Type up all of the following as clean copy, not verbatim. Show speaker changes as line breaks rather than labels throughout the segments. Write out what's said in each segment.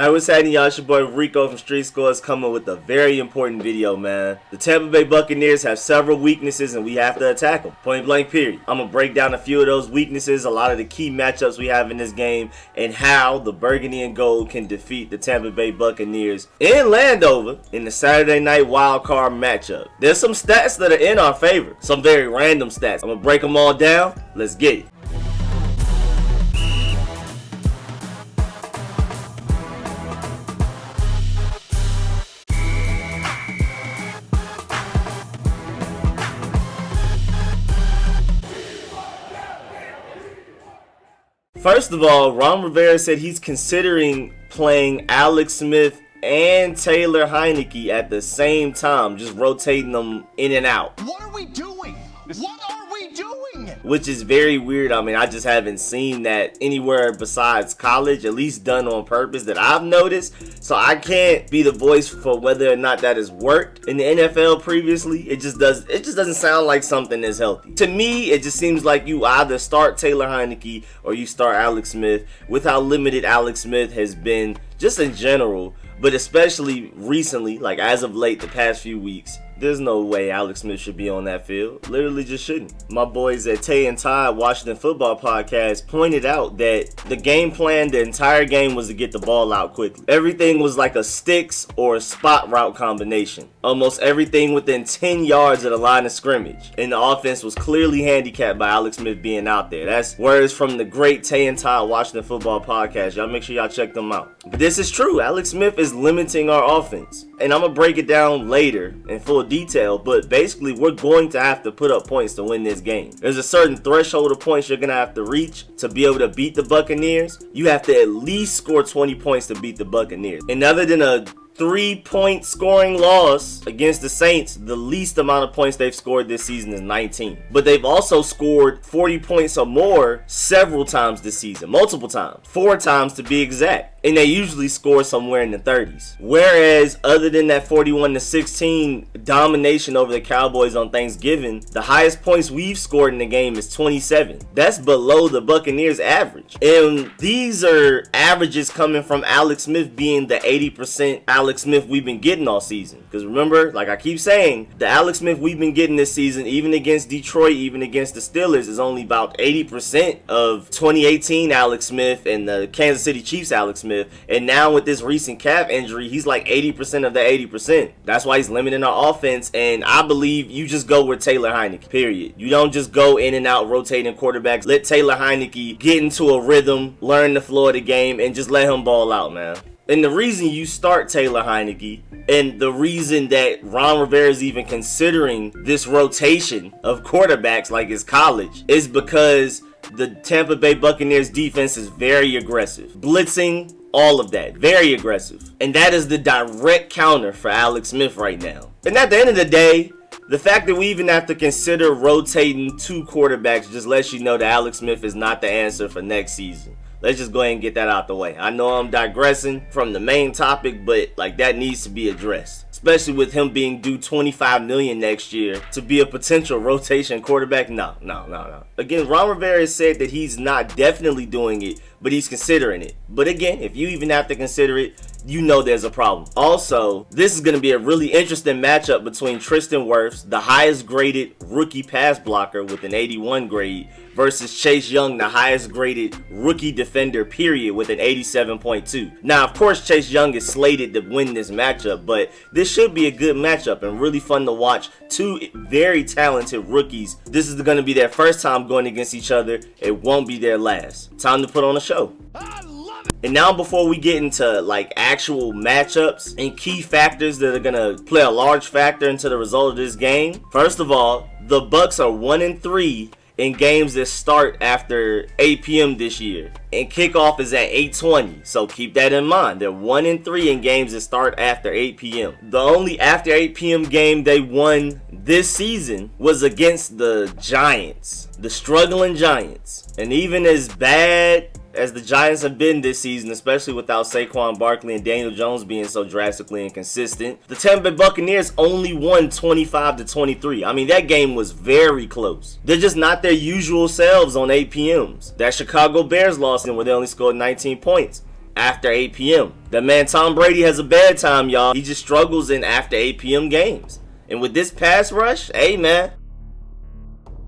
Hey, what's happening, y'all? It's your boy Rico from Street Scores coming with a very important video, man. The Tampa Bay Buccaneers have several weaknesses and we have to attack them. Point blank period. I'm going to break down a few of those weaknesses, a lot of the key matchups we have in this game, and how the Burgundy and Gold can defeat the Tampa Bay Buccaneers in Landover in the Saturday night wildcard matchup. There's some stats that are in our favor, some very random stats. I'm going to break them all down. Let's get it. First of all, Rivera said he's considering playing Alex Smith and Taylor Heinicke at the same time, just rotating them in and out.
What are we doing? What are we doing?
Which is very weird. I mean, I just haven't seen that anywhere besides college, at least done on purpose that I've noticed. So I can't be the voice for whether or not that has worked in the NFL previously. It just doesn't sound like something that's healthy. To me, it just seems like you either start Taylor Heinicke or you start Alex Smith, with how limited Alex Smith has been just in general, but especially recently, like as of late, the past few weeks. There's no way Alex Smith should be on that field. Literally just shouldn't. My boys at Tay and Todd Washington Football Podcast pointed out that the game plan the entire game was to get the ball out quickly. Everything was like a sticks or a spot route combination. Almost everything within 10 yards of the line of scrimmage. And the offense was clearly handicapped by Alex Smith being out there. That's words from the great Tay and Todd Washington Football Podcast. Y'all make sure y'all check them out. But this is true. Alex Smith is limiting our offense. And I'm going to break it down later in full detail, but basically we're going to have to put up points to win this game. There's a certain threshold of points you're going to have to reach to be able to beat the Buccaneers. You have to at least score 20 points to beat the Buccaneers. And other than a 3-point scoring loss against the Saints, the least amount of points they've scored this season is 19. But they've also scored 40 points or more several times this season, multiple times, 4 times to be exact. And they usually score somewhere in the 30s. Whereas, other than that 41-16 domination over the Cowboys on Thanksgiving, the highest points we've scored in the game is 27. That's below the Buccaneers average. And these are averages coming from Alex Smith being the 80% Alex Smith we've been getting all season. Because remember, like I keep saying, the Alex Smith we've been getting this season, even against Detroit, even against the Steelers, is only about 80% of 2018 Alex Smith and the Kansas City Chiefs Alex Smith. And now with this recent calf injury, he's like 80% of the 80%. That's why he's limiting our offense. And I believe you just go with Taylor Heinicke, period. You don't just go in and out rotating quarterbacks. Let Taylor Heinicke get into a rhythm, learn the flow of the game, and just let him ball out, man. And the reason you start Taylor Heinicke, and the reason that Ron Rivera is even considering this rotation of quarterbacks like it's college, is because the Tampa Bay Buccaneers defense is very aggressive. Blitzing, all of that. Very aggressive. And that is the direct counter for Alex Smith right now. And at the end of the day, the fact that we even have to consider rotating 2 quarterbacks just lets you know that Alex Smith is not the answer for next season. Let's just go ahead and get that out the way. I know I'm digressing from the main topic, but like that needs to be addressed. Especially with him being due $25 million next year to be a potential rotation quarterback. No. Again, Ron Rivera said that he's not definitely doing it, but he's considering it. But again, if you even have to consider it, you know there's a problem. Also, this is going to be a really interesting matchup between Tristan Wurtz, the highest graded rookie pass blocker with an 81 grade, versus Chase Young, the highest graded rookie defender, period, with an 87.2. Now, of course, Chase Young is slated to win this matchup, but this should be a good matchup and really fun to watch. 2 very talented rookies. This is going to be their first time going against each other. It won't be their last. Time to put on a show. And now before we get into like actual matchups and key factors that are going to play a large factor into the result of this game, first of all, the Bucs are 1-3 in games that start after 8 p.m. this year. And kickoff is at 8:20. So keep that in mind. They're 1-3 in games that start after 8 p.m. The only after 8 p.m. game they won this season was against the Giants. The struggling Giants. And even as bad as the Giants have been this season, especially without Saquon Barkley and Daniel Jones being so drastically inconsistent, the Tampa Bay Buccaneers only won 25-23. I mean, that game was very close. They're just not their usual selves on 8 p.m.s. That Chicago Bears lost in where they only scored 19 points. after 8 p.m. The man Tom Brady has a bad time, y'all. He just struggles in after 8 p.m. games. And with this pass rush, hey man,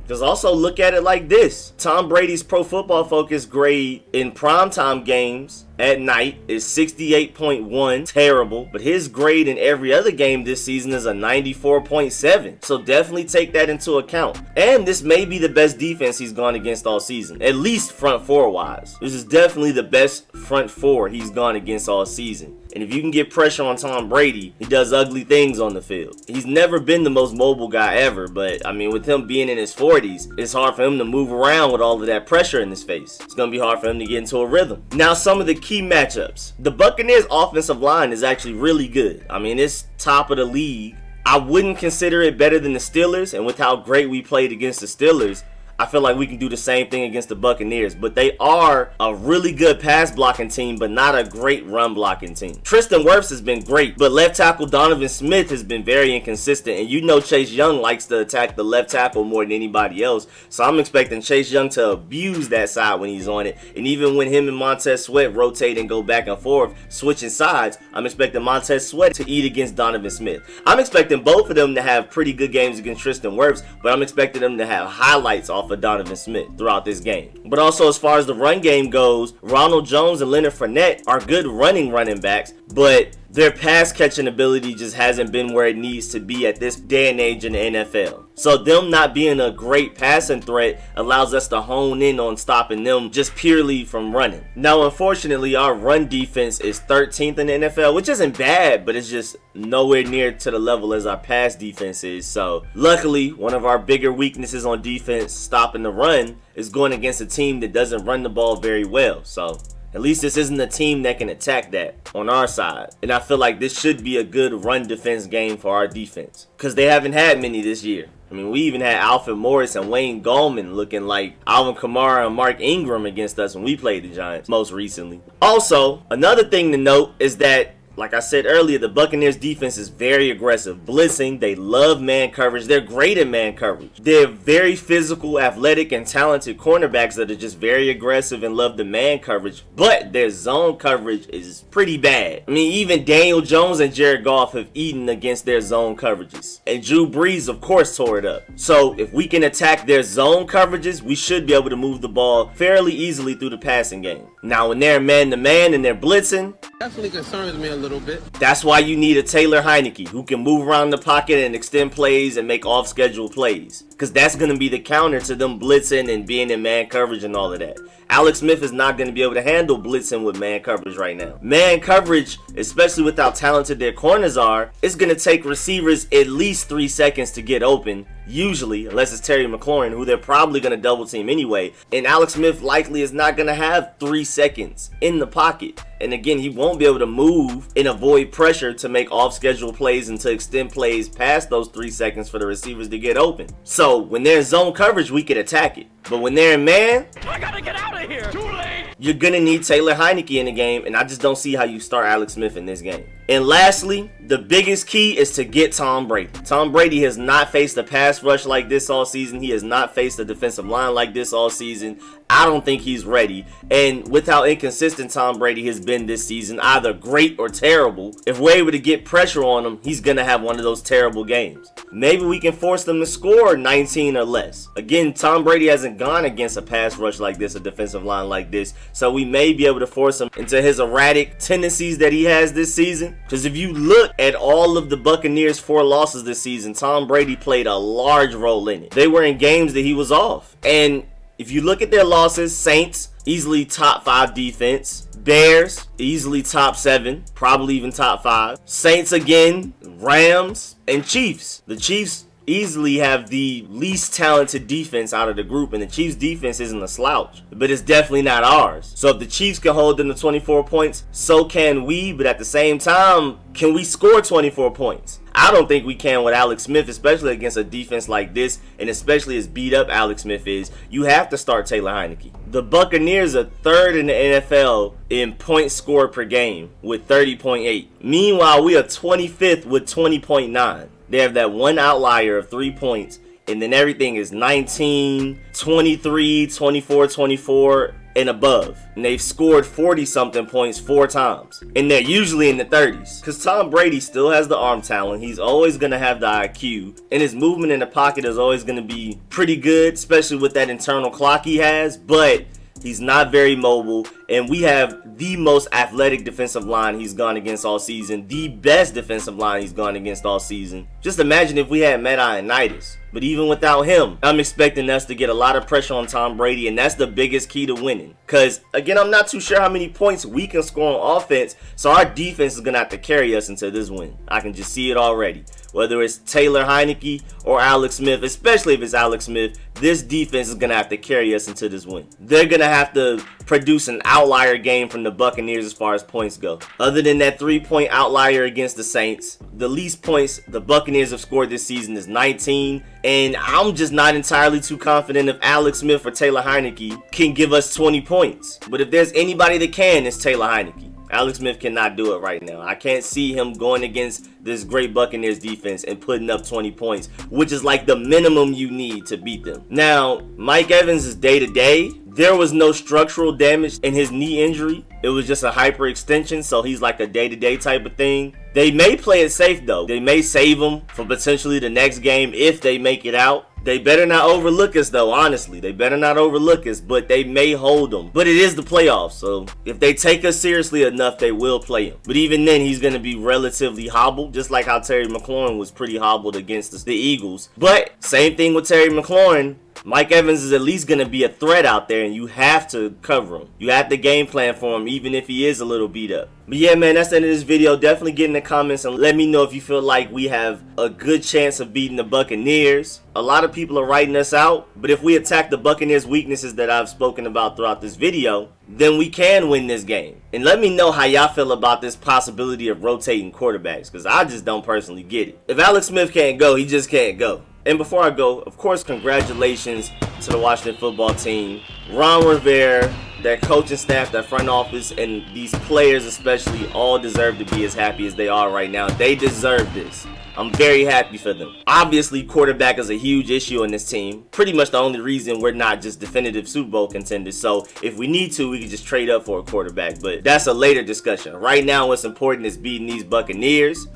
because also look at it like this. Tom Brady's Pro Football Focus grade in primetime games at night is 68.1, terrible. But his grade in every other game this season is a 94.7. So definitely take that into account. And this may be the best defense he's gone against all season, at least front four wise. This is definitely the best front four he's gone against all season. And if you can get pressure on Tom Brady, he does ugly things on the field. He's never been the most mobile guy ever, but I mean, with him being in his 40s, it's hard for him to move around with all of that pressure in his face. It's going to be hard for him to get into a rhythm. Now, some of the key matchups. The Buccaneers offensive line is actually really good. I mean, it's top of the league. I wouldn't consider it better than the Steelers, and with how great we played against the Steelers, I feel like we can do the same thing against the Buccaneers, but they are a really good pass blocking team, but not a great run blocking team. Tristan Wurtz has been great, but left tackle Donovan Smith has been very inconsistent, and you know Chase Young likes to attack the left tackle more than anybody else, so I'm expecting Chase Young to abuse that side when he's on it, and even when him and Montez Sweat rotate and go back and forth, switching sides, I'm expecting Montez Sweat to eat against Donovan Smith. I'm expecting both of them to have pretty good games against Tristan Wurtz, but I'm expecting them to have highlights off of Donovan Smith throughout this game. But also, as far as the run game goes, Ronald Jones and Leonard Fournette are good running backs, but their pass catching ability just hasn't been where it needs to be at this day and age in the NFL. So them not being a great passing threat allows us to hone in on stopping them just purely from running. Now, unfortunately, our run defense is 13th in the NFL, which isn't bad, but it's just nowhere near to the level as our pass defense is. So luckily, one of our bigger weaknesses on defense, stopping the run, is going against a team that doesn't run the ball very well. So at least this isn't a team that can attack that on our side. And I feel like this should be a good run defense game for our defense, because they haven't had many this year. I mean, we even had Alfred Morris and Wayne Gallman looking like Alvin Kamara and Mark Ingram against us when we played the Giants most recently. Also, another thing to note is that, like I said earlier, the Buccaneers defense is very aggressive. Blitzing, they love man coverage. They're great at man coverage. They're very physical, athletic, and talented cornerbacks that are just very aggressive and love the man coverage. But their zone coverage is pretty bad. I mean, even Daniel Jones and Jared Goff have eaten against their zone coverages. And Drew Brees, of course, tore it up. So if we can attack their zone coverages, we should be able to move the ball fairly easily through the passing game. Now, when they're man-to-man and they're blitzing,
definitely concerns me a little bit.
That's why you need a Taylor Heinicke who can move around the pocket and extend plays and make off-schedule plays, because that's going to be the counter to them blitzing and being in man coverage and all of that. Alex Smith is not going to be able to handle blitzing with man coverage right now. Man coverage, especially with how talented their corners are, it's going to take receivers at least 3 seconds to get open, usually, unless it's Terry McLaurin, who they're probably going to double team anyway. And Alex Smith likely is not going to have 3 seconds in the pocket. And again, he won't be able to move and avoid pressure to make off-schedule plays and to extend plays past those 3 seconds for the receivers to get open. So when they're in zone coverage, we can attack it. But when they're in man,
I gotta get out of here! Too late!
You're going to need Taylor Heinicke in the game, and I just don't see how you start Alex Smith in this game. And lastly, the biggest key is to get Tom Brady. Tom Brady has not faced a pass rush like this all season. He has not faced a defensive line like this all season. I don't think he's ready. And with how inconsistent Tom Brady has been this season, either great or terrible, if we're able to get pressure on him, he's going to have one of those terrible games. Maybe we can force them to score 19 or less. Again, Tom Brady hasn't gone against a pass rush like this, a defensive line like this, so we may be able to force him into his erratic tendencies that he has this season. Because if you look at all of the Buccaneers' 4 losses this season, Tom Brady played a large role in it. They were in games that he was off. And if you look at their losses, Saints, easily top 5 defense. Bears, easily top 7, probably even top 5. Saints again, Rams, and Chiefs. The Chiefs easily have the least talented defense out of the group, and the Chiefs defense isn't a slouch, but it's definitely not ours. So if the Chiefs can hold them to 24 points, so can we, but at the same time, can we score 24 points? I don't think we can with Alex Smith, especially against a defense like this, and especially as beat up Alex Smith is. You have to start Taylor Heinicke. The Buccaneers are 3rd in the NFL in points scored per game with 30.8. Meanwhile, we are 25th with 20.9. They have that one outlier of 3 points, and then everything is 19, 23, 24, 24. and above. And they've scored 40-something points 4 times. And they're usually in the 30s. Because Tom Brady still has the arm talent. He's always going to have the IQ. And his movement in the pocket is always going to be pretty good, especially with that internal clock he has. But he's not very mobile, and we have the most athletic defensive line he's gone against all season, the best defensive line he's gone against all season. Just imagine if we had Matt Ioannidis. But even without him, I'm expecting us to get a lot of pressure on Tom Brady, and that's the biggest key to winning. Because, again, I'm not too sure how many points we can score on offense, so our defense is going to have to carry us into this win. I can just see it already. Whether it's Taylor Heinicke or Alex Smith, especially if it's Alex Smith, this defense is going to have to carry us into this win. They're going to have to produce an outlier game from the Buccaneers as far as points go. Other than that 3-point outlier against the Saints, the least points the Buccaneers have scored this season is 19. And I'm just not entirely too confident if Alex Smith or Taylor Heinicke can give us 20 points. But if there's anybody that can, it's Taylor Heinicke. Alex Smith cannot do it right now. I can't see him going against this great Buccaneers defense and putting up 20 points, which is like the minimum you need to beat them. Now, Mike Evans is day-to-day. There was no structural damage in his knee injury. It was just a hyperextension, so he's like a day-to-day type of thing. They may play it safe, though. They may save him for potentially the next game if they make it out. They better not overlook us, though, honestly. They better not overlook us, but they may hold them. But it is the playoffs, so if they take us seriously enough, they will play him. But even then, he's going to be relatively hobbled, just like how Terry McLaurin was pretty hobbled against the Eagles. But same thing with Terry McLaurin. Mike Evans is at least going to be a threat out there, and you have to cover him. You have to game plan for him, even if he is a little beat up. But yeah, man, that's the end of this video. Definitely get in the comments and let me know if you feel like we have a good chance of beating the Buccaneers. A lot of people are writing us out, but if we attack the Buccaneers' weaknesses that I've spoken about throughout this video, then we can win this game. And let me know how y'all feel about this possibility of rotating quarterbacks, because I just don't personally get it. If Alex Smith can't go, he just can't go. And before I go, of course, congratulations to the Washington football team. Ron Rivera, their coaching staff, their front office, and these players especially all deserve to be as happy as they are right now. They deserve this. I'm very happy for them. Obviously, quarterback is a huge issue in this team. Pretty much the only reason we're not just definitive Super Bowl contenders. So if we need to, we can just trade up for a quarterback. But that's a later discussion. Right now, what's important is beating these Buccaneers.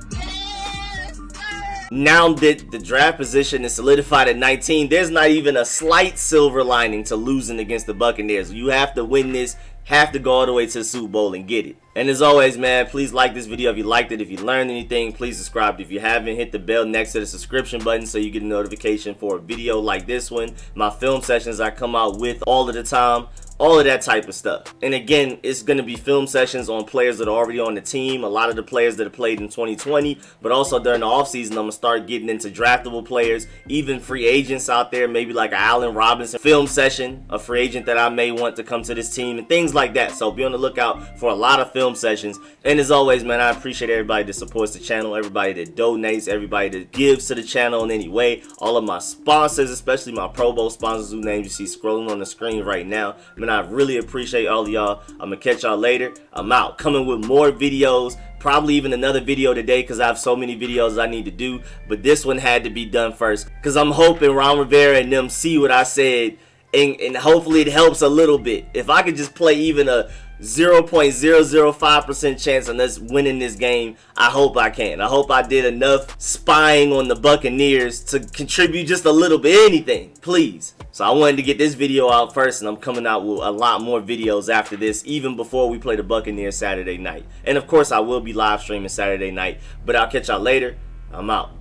Now that the draft position is solidified at 19, there's not even a slight silver lining to losing against the Buccaneers. You have to win this, have to go all the way to the Super Bowl and get it. And as always, man, please like this video if you liked it. If you learned anything, please subscribe. If you haven't, hit the bell next to the subscription button so you get a notification for a video like this one. My film sessions I come out with all of the time. All of that type of stuff. And again, it's going to be film sessions on players that are already on the team. A lot of the players that have played in 2020. But also during the offseason, I'm going to start getting into draftable players. Even free agents out there. Maybe like an Allen Robinson film session. A free agent that I may want to come to this team. And things like that. So be on the lookout for a lot of film sessions. And as always, man, I appreciate everybody that supports the channel. Everybody that donates. Everybody that gives to the channel in any way. All of my sponsors. Especially my Pro Bowl sponsors whose names you see scrolling on the screen right now. I really appreciate all of y'all. I'm gonna catch y'all later. I'm out. Coming with more videos. Probably even another video today because I have so many videos I need to do. But this one had to be done first because I'm hoping Ron Rivera and them see what I said. And hopefully it helps a little bit. If I could just play even a 0.005% chance on us winning this game, I hope I can. I hope I did enough spying on the Buccaneers to contribute just a little bit, anything, please. So I wanted to get this video out first, and I'm coming out with a lot more videos after this, even before we play the Buccaneers Saturday night. And of course, I will be live streaming Saturday night, but I'll catch y'all later. I'm out.